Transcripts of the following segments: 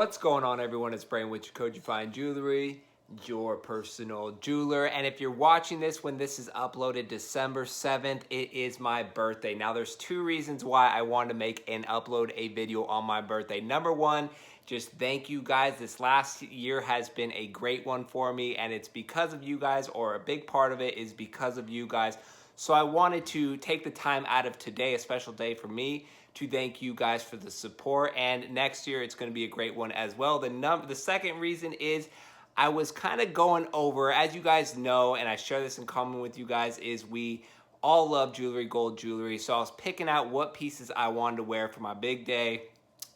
What's going on, everyone? It's Brian with JACOJE Fine Jewelry, your personal jeweler. And if you're watching this when this is uploaded December 7th, it is my birthday. Now, there's two reasons why I wanted to make and upload a video on my birthday. Number one, just thank you guys. This last year has been a great one for me, and it's because of you guys, or a big part of it is because of you guys. So I wanted to take the time out of today, a special day for me, to thank you guys for the support, and next year it's going to be a great one as well. The second reason is I was kind of going over, as you guys know, and I share this in common with you guys, is we all love jewelry, gold jewelry. So I was picking out what pieces I wanted to wear for my big day.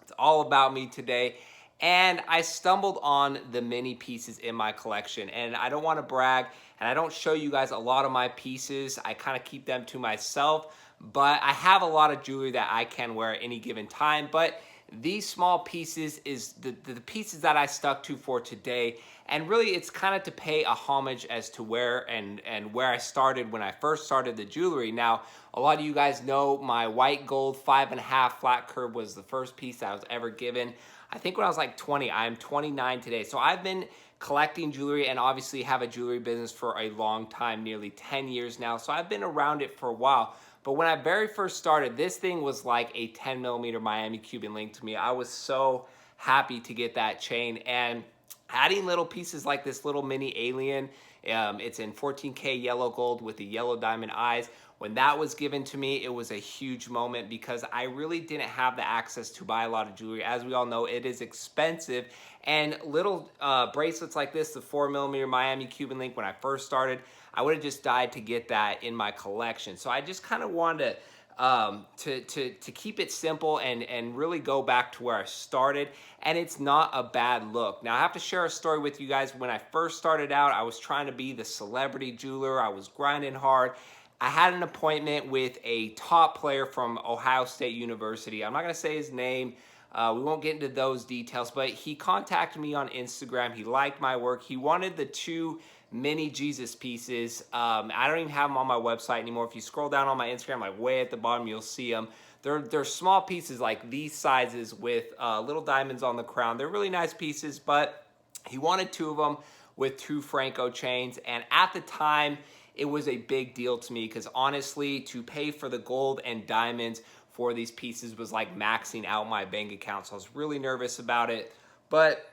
It's all about me today. And I stumbled on the many pieces in my collection, and I don't want to brag, and I don't show you guys a lot of my pieces. I kind of keep them to myself, but I have a lot of jewelry that I can wear at any given time. But these small pieces is the pieces that I stuck to for today. And really, it's kind of to pay a homage as to where and where I started when I first started the jewelry. Now, a lot of you guys know my white gold 5.5 flat curve was the first piece I was ever given. I think when I was like 20, I'm 29 today. So I've been collecting jewelry and obviously have a jewelry business for a long time, nearly 10 years now. So I've been around it for a while. But when I very first started, this thing was like a 10mm Miami Cuban link to me. I was so happy to get that chain, and adding little pieces like this little mini alien, it's in 14K yellow gold with the yellow diamond eyes. When that was given to me, it was a huge moment because I really didn't have the access to buy a lot of jewelry. As we all know, it is expensive, and little bracelets like this, the 4mm Miami Cuban link, when I first started, I would have just died to get that in my collection. So I just kind of wanted to keep it simple and really go back to where I started, and it's not a bad look. Now, I have to share a story with you guys. When I first started out, I was trying to be the celebrity jeweler. I was grinding hard. I had an appointment with a top player from Ohio State University. I'm not going to say his name. We won't get into those details, but he contacted me on Instagram. He liked my work. He wanted the two mini Jesus pieces. I don't even have them on my website anymore. If you scroll down on my Instagram, like way at the bottom, you'll see them. They're small pieces like these sizes with little diamonds on the crown. They're really nice pieces, but he wanted two of them with two Franco chains. And at the time, it was a big deal to me because honestly, to pay for the gold and diamonds for these pieces was like maxing out my bank account. So I was really nervous about it. But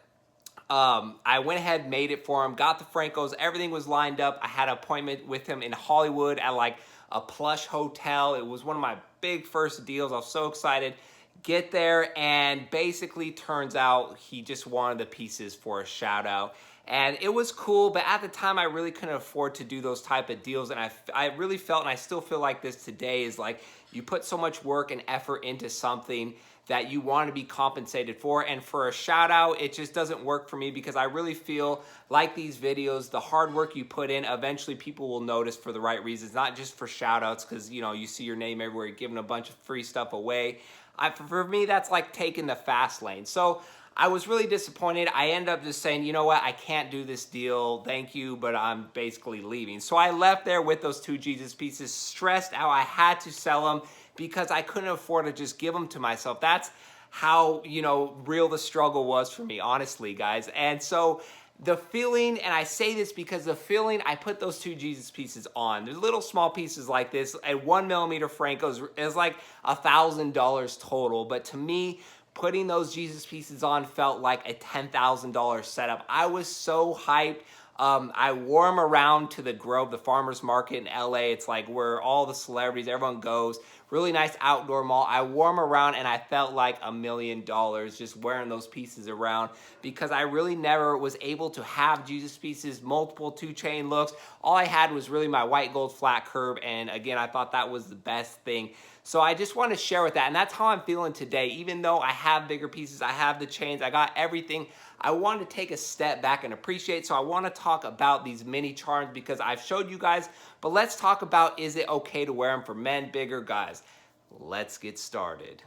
I went ahead, made it for him, got the Francos, everything was lined up. I had an appointment with him in Hollywood at like a plush hotel. It was one of my big first deals. I was so excited. Get there, and basically turns out he just wanted the pieces for a shout out. And it was cool, but at the time I really couldn't afford to do those type of deals. And I really felt, and I still feel like this today, is like you put so much work and effort into something that you want to be compensated for, and for a shout out, it just doesn't work for me because I really feel like these videos, the hard work you put in, eventually people will notice for the right reasons, not just for shout outs because, you know, you see your name everywhere, you're giving a bunch of free stuff away. For me, that's like taking the fast lane. So I was really disappointed. I ended up just saying, you know what, I can't do this deal, thank you, but I'm basically leaving. So I left there with those two Jesus pieces, stressed out. I had to sell them because I couldn't afford to just give them to myself. That's how, you know, real the struggle was for me, honestly, guys. And so the feeling, and I say this because the feeling, I put those two Jesus pieces on. There's little small pieces like this, at 1mm Francos is like $1,000 total. But to me, putting those Jesus pieces on felt like a $10,000 setup. I was so hyped. I wore them around to the Grove, the farmer's market in LA. It's like where all the celebrities, everyone goes. Really nice outdoor mall. I wore them around and I felt like $1 million just wearing those pieces around because I really never was able to have Jesus pieces, multiple two-chain looks. All I had was really my white gold flat curve, and again, I thought that was the best thing. So I just want to share with that, and that's how I'm feeling today. Even though I have bigger pieces, I have the chains, I got everything, I wanted to take a step back and appreciate. So I want to talk about these mini charms because I've showed you guys, but let's talk about, is it okay to wear them for men, bigger guys? Let's get started.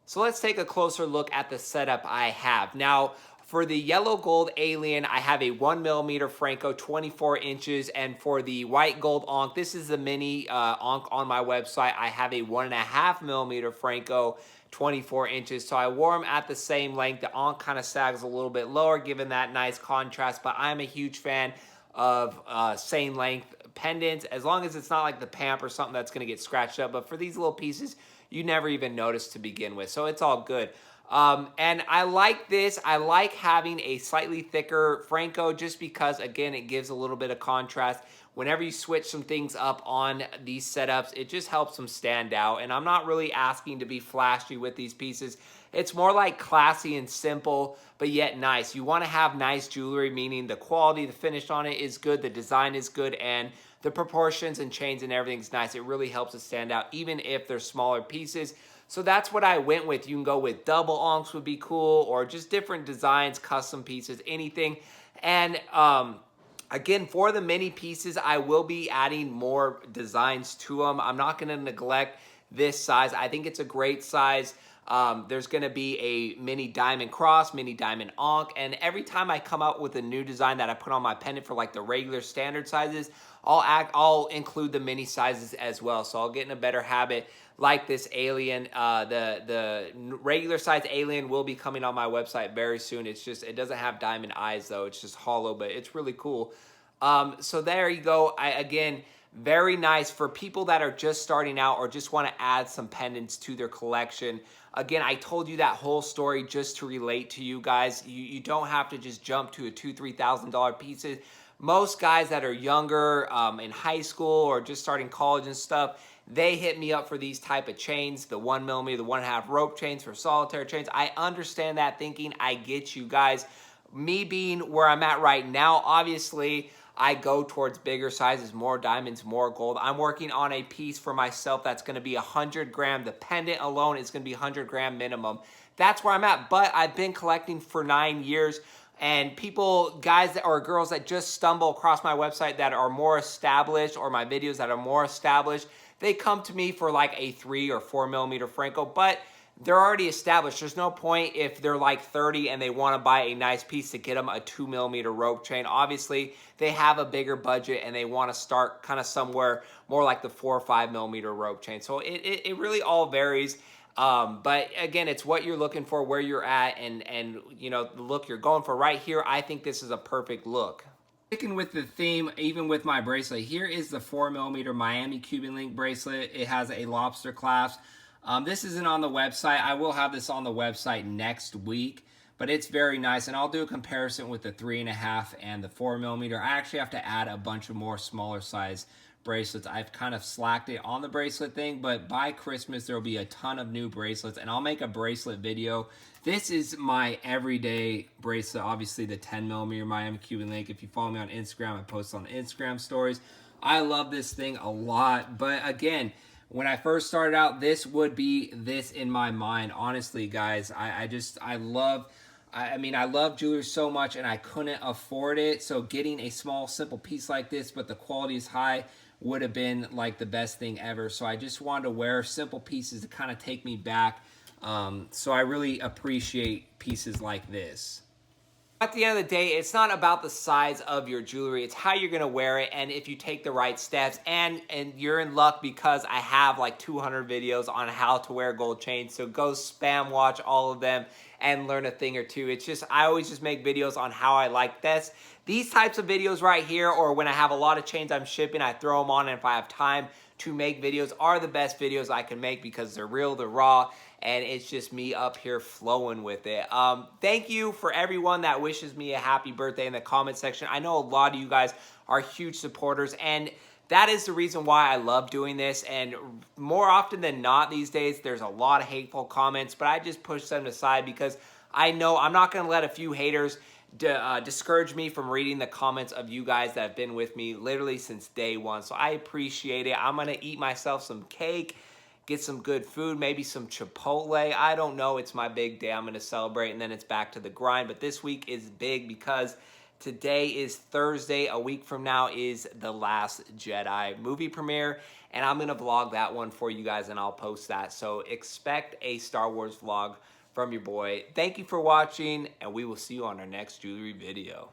So let's take a closer look at the setup I have. Now, For the yellow gold alien, I have a 1mm Franco, 24 inches. And for the white gold Ankh, this is the mini Ankh on my website. I have a 1.5mm Franco, 24 inches. So I wore them at the same length. The Ankh kind of sags a little bit lower, given that nice contrast. But I'm a huge fan of same length pendants, as long as it's not like the pamp or something that's going to get scratched up. But for these little pieces, you never even notice to begin with. So it's all good. And I like this. I like having a slightly thicker Franco just because, again, it gives a little bit of contrast. Whenever you switch some things up on these setups, it just helps them stand out. And I'm not really asking to be flashy with these pieces. It's more like classy and simple, but yet nice. You want to have nice jewelry, meaning the quality, the finish on it is good, the design is good, and the proportions and chains and everything's nice. It really helps it stand out, even if they're smaller pieces. So that's what I went with. You can go with double Ankhs would be cool, or just different designs, custom pieces, anything. And again, for the mini pieces, I will be adding more designs to them. I'm not going to neglect this size. I think it's a great size. There's going to be a mini diamond cross, mini diamond Ankh, and every time I come out with a new design that I put on my pendant for like the regular standard sizes, I'll include the mini sizes as well. So I'll get in a better habit like this alien. The regular size alien will be coming on my website very soon. It's just, it doesn't have diamond eyes though. It's just hollow, but it's really cool. So there you go. Again, very nice for people that are just starting out or just want to add some pendants to their collection. Again, I told you that whole story just to relate to you guys. You don't have to just jump to a $2,000, $3,000 pieces. Most guys that are younger, in high school or just starting college and stuff, they hit me up for these type of chains, the 1mm, the 1.5 rope chains for solitaire chains. I understand that thinking. I get you guys. Me being where I'm at right now, obviously, I go towards bigger sizes, more diamonds, more gold. I'm working on a piece for myself that's going to be 100 gram. The pendant alone is going to be 100 gram minimum. That's where I'm at, but I've been collecting for 9 years. And people, guys or girls that just stumble across my website that are more established, or my videos that are more established, they come to me for like a 3 or 4mm Franco, but they're already established. There's no point if they're like 30 and they want to buy a nice piece to get them a 2mm rope chain. Obviously, they have a bigger budget and they want to start kind of somewhere more like the 4 or 5mm rope chain. So it really all varies. But again, it's what you're looking for, where you're at, and you know, the look you're going for. Right here, I think this is a perfect look. Sticking with the theme, even with my bracelet, here is the 4mm Miami Cuban link bracelet. It has a lobster clasp. This isn't on the website. I will have this on the website next week, but it's very nice. And I'll do a comparison with the 3.5 and the 4mm. I actually have to add a bunch of more smaller size bracelets. I've kind of slacked it on the bracelet thing, but by Christmas, there will be a ton of new bracelets, and I'll make a bracelet video. This is my everyday bracelet, obviously the 10mm Miami Cuban link. If you follow me on Instagram, I post on Instagram stories. I love this thing a lot, but again, when I first started out, this would be this in my mind. Honestly, guys, I love jewelry so much, and I couldn't afford it. So getting a small, simple piece like this, but the quality is high, would have been like the best thing ever. So I just wanted to wear simple pieces to kind of take me back. So I really appreciate pieces like this. At the end of the day, it's not about the size of your jewelry. It's how you're going to wear it, and if you take the right steps. And you're in luck because I have like 200 videos on how to wear gold chains. So go spam watch all of them and learn a thing or two. It's just, I always just make videos on how I like this. These types of videos right here, or when I have a lot of chains I'm shipping, I throw them on, and if I have time to make videos, are the best videos I can make because they're real, they're raw, and it's just me up here flowing with it. Thank you for everyone that wishes me a happy birthday in the comment section. I know a lot of you guys are huge supporters, and that is the reason why I love doing this. And more often than not these days, there's a lot of hateful comments, but I just push them aside because I know I'm not going to let a few haters discourage me from reading the comments of you guys that have been with me literally since day one. So I appreciate it. I'm going to eat myself some cake, get some good food, maybe some Chipotle. I don't know. It's my big day. I'm going to celebrate, and then it's back to the grind. But this week is big because today is Thursday. A week from now is The Last Jedi movie premiere, and I'm going to vlog that one for you guys, and I'll post that. So expect a Star Wars vlog from your boy. Thank you for watching, and we will see you on our next jewelry video.